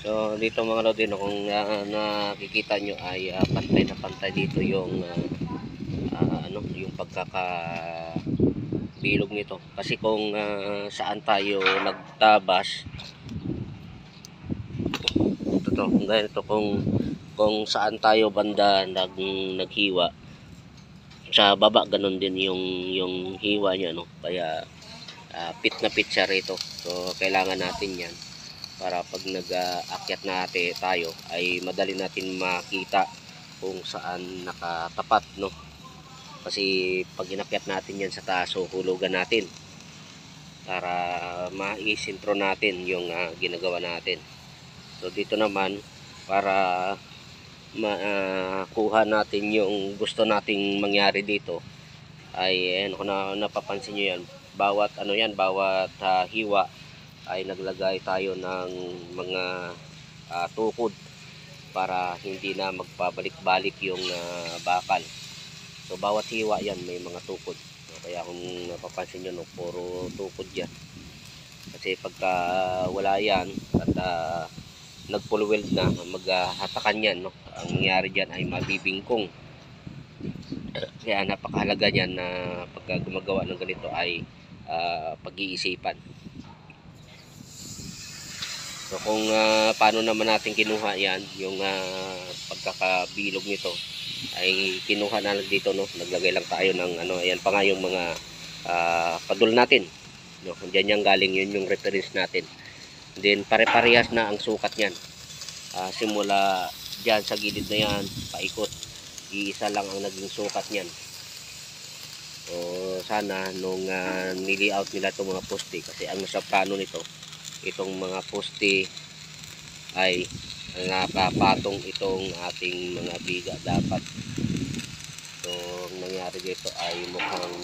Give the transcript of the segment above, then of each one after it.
So dito mga lodi, no, kung nakikita nyo ay pantay na pantay dito yung yung pagkakabilog nito. Kasi kung saan tayo nagtabas, kung ganito, kung saan tayo banda naghiwa, sa baba ganun din yung hiwa niya, no. Kaya pit na pit siya rito. So kailangan natin yan para pag nag-aakyat natin tayo ay madali natin makita kung saan nakatapat, no. Kasi pag inakyat natin yan sa taas, hulugan natin para maisintro natin yung ginagawa natin. So dito naman, para makuha natin yung gusto nating mangyari dito, ay kung napapansin nyo yan, bawat hiwa ay naglagay tayo ng mga tukod para hindi na magpabalik-balik yung bakal. So bawat hiwa yan may mga tukod. So, kaya kung napapansin nyo, no, puro tukod yan. Kasi pagka wala yan at nagpulweld na, maghatakan yan, no, ang mangyari dyan ay mabibingkong. Kaya napakahalaga niyan na pagka gumagawa ng ganito ay pag-iisipan. So kung paano naman natin kinuha yan, yung pagkakabilog nito, ay kinuha na lang dito, no. Naglagay lang tayo ng ayan pa nga yung mga padul natin, no. Diyan yang galing, yun yung reference natin. Then pare-parehas na ang sukat niyan. Simula diyan sa gilid na yan, paikot, iisa lang ang naging sukat niyan. So sana nung nili-out nila itong mga poste, kasi ang nasa plano nito, itong mga poste ay nakapatong itong ating mga biga dapat. So ang nangyari dito ay mukhang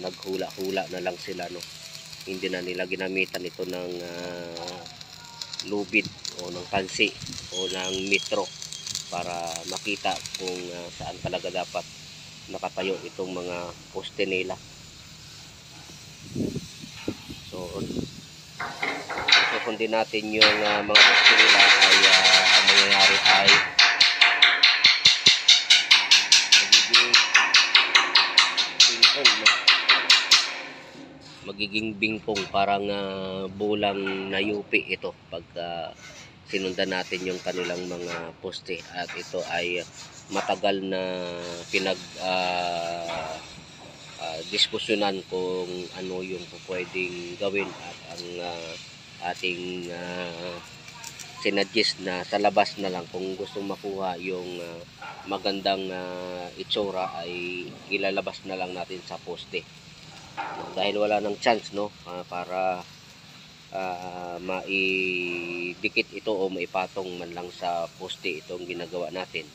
naghula-hula na lang sila, no. Hindi na nila ginamitan ito ng lubid o ng tansi o ng metro para makita kung saan talaga dapat nakatayo itong mga poste nila. So susundin natin yung mga poste nila, ay ang mangyayari ay magiging bingkong, parang bulang na yupi ito pagka sinundan natin yung kanilang mga poste. At ito ay matagal na diskusyonan kung ano yung pwedeng gawin, at ang ating sinadjust na sa labas na lang, kung gusto makuha yung magandang itsura, ay ilalabas na lang natin sa poste, dahil wala nang chance, no, para maidikit ito o maipatong man lang sa poste itong ginagawa natin,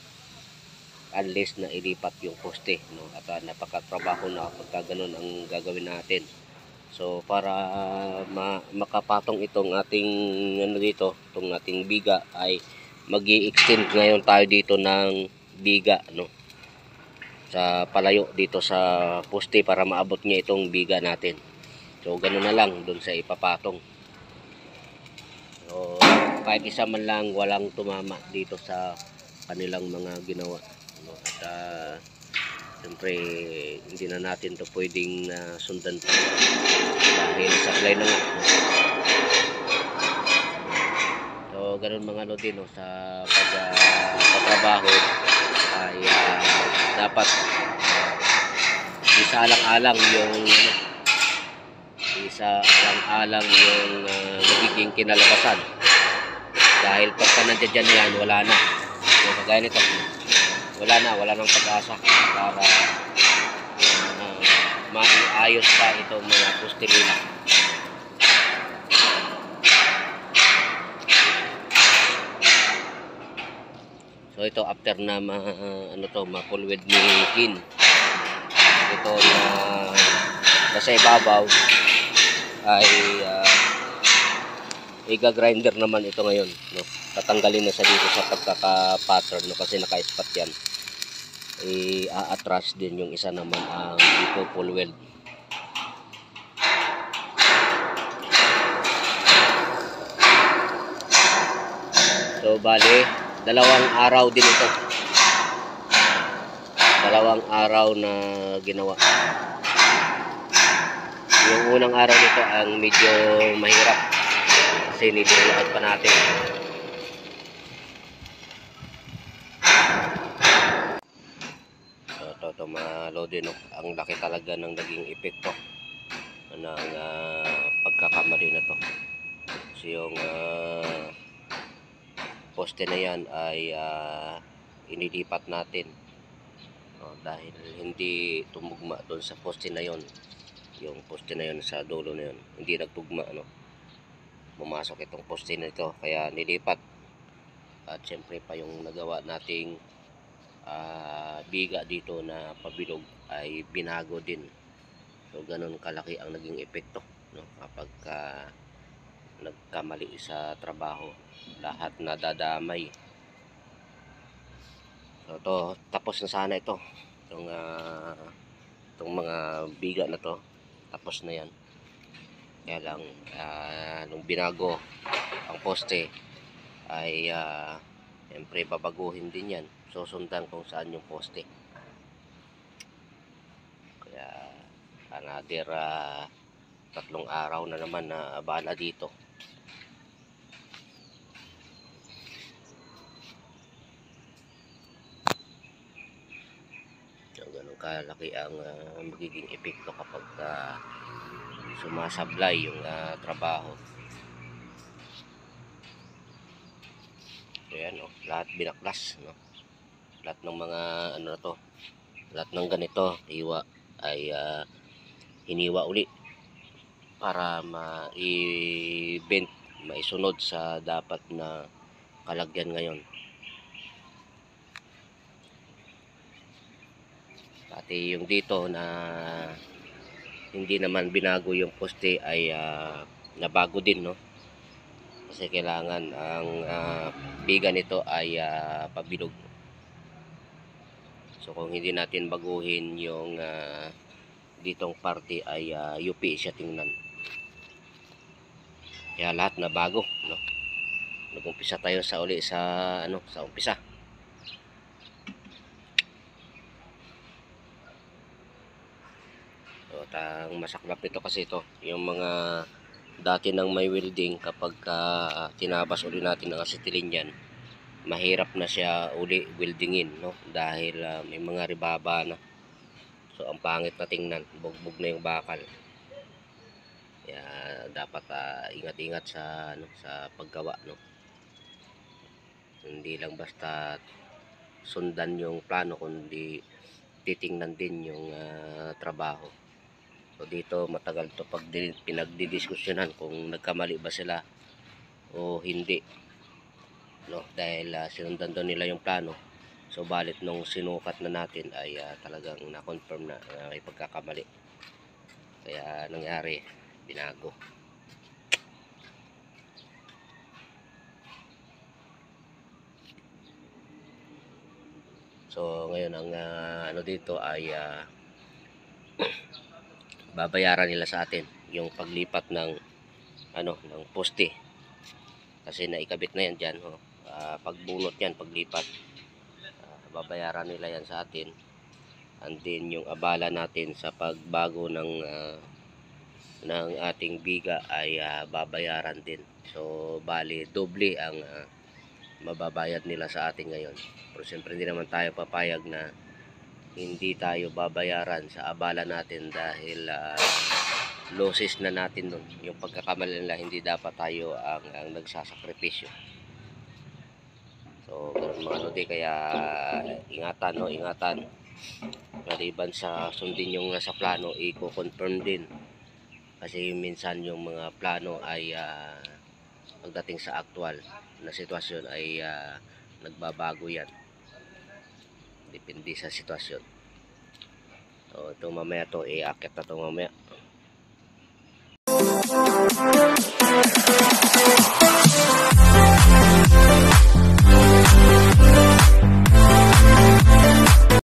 unless na ilipat yung poste, no. At napakatrabaho na pagka ganun ang gagawin natin. So para makapatong itong ating dito, itong ating biga, ay magi-extend ngayon tayo dito ng biga, no, sa palayo dito sa poste para maabot niya itong biga natin. So ganoon na lang doon sa ipapatong. So kahit isa man lang walang tumama dito sa kanilang mga ginawa, no. At siyempre hindi na natin to pwedeng sundan pa, dahil sablay na nga, no? So ganoon mga lodi, no, sa pagtatrabaho ay dapat isa-alang-alang yung magiging kinalabasan, dahil pagka nandiyan yan, wala na. So kagaya nito, wala nang pag-asa para maayos pa itong mga poste nila. So ito after na ma-pulwed ni Kin, ito na nasa ibabaw ay iga-grinder naman ito ngayon, no. Tatanggalin na sa dito sa pagkaka-pattern, no, kasi naka-spot yan. I-atras din yung isa naman ang ipo-pulwed. So bali, dalawang araw din ito. Dalawang araw na ginawa. Yung unang araw nito ang medyo mahirap kasi nililakad pa natin. So ito mga lodi, no? Ang laki talaga ng naging epekto ng pagkakamali na to. So yung poste na yan ay inilipat natin dahil hindi tumugma doon sa poste na yon. Yung poste na yon sa dulo na yon hindi nagtugma, pumasok itong poste na ito kaya nilipat. At syempre pa yung nagawa nating biga dito na pabilog ay binago din. So ganun kalaki ang naging epekto, kapag nagkamali sa trabaho, lahat nadadamay. So to, tapos na sana ito, itong mga biga na to, tapos na yan. Kaya lang nung binago ang poste ay siyempre babaguhin din yan, susundan kung saan yung poste. Kaya another 3 araw na naman na abala dito. So ganun kalaki ang magiging epekto kapag sumasablay yung trabaho. So yan, lahat binaklas, lahat ng mga na to, lahat ng ganito hiwa ay hiniwa uli para ma-bend, maisunod sa dapat na kalagyan ngayon. Pati yung dito na hindi naman binago yung poste ay nabago din, kasi kailangan ang biga nito ay pabilog. So kung hindi natin baguhin yung ditong parte ay UP siya tingnan. Kaya lahat na bago, nag-umpisa tayo sa uli sa sa umpisa. So ang masaklap nito kasi ito, yung mga dati nang may welding, kapag tinabas uli natin ng acetylene yan, mahirap na siya uli weldingin, dahil may mga ribaba na. So ang pangit na tingnan, bugbog na yung bakal. Kaya dapat ingat-ingat sa sa paggawa, hindi lang basta sundan yung plano, kundi titingnan din yung trabaho. So dito matagal to pag pinagdidiskusyonan kung nagkamali ba sila o hindi, dahil sinundan daw nila yung plano. So balit nung sinukat na natin ay talagang na-confirm na may pagkakamali, kaya nangyari, binago. So ngayon ang dito ay babayaran nila sa atin yung paglipat ng ng poste, kasi naikabit na yan dyan, pagbunot yan, paglipat, babayaran nila yan sa atin. And then yung abala natin sa pagbago ng ating biga ay babayaran din. So bali doble ang mababayad nila sa atin ngayon. Pero siyempre hindi naman tayo papayag na hindi tayo babayaran sa abala natin, dahil losses na natin nun. Yung pagkakamali nila, hindi dapat tayo ang nagsasakripisyo. So ganun mga lodi, kaya ingatan, ingatan. Maliban sa sundin yung nasa plano, i-confirm din, kasi minsan yung mga plano ay pagdating sa actual na sitwasyon ay nagbabago yan, depende sa sitwasyon. So ito mamaya to, i-akit na to mamaya.